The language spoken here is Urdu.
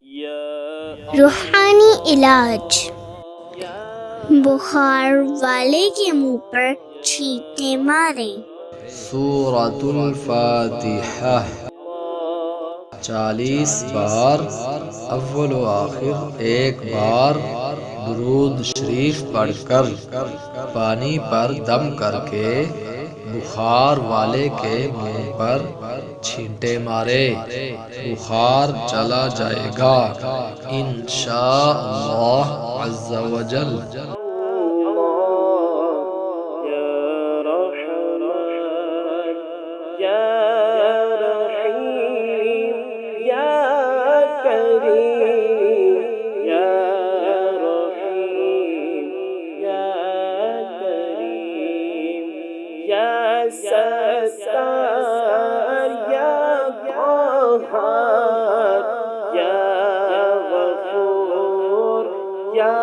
روحانی علاج، بخار والے کے منہ پر چھینٹے ماریں۔ سورۃ الفاتحہ 40 بار، اول و آخر ایک بار درود شریف پڑھ کر پانی پر دم کر کے بخار والے کے منہ پر چھینٹے مارے، بخار چلا جائے گا انشاءاللہ عز و جل۔ ستار یا قہار یا غفور یا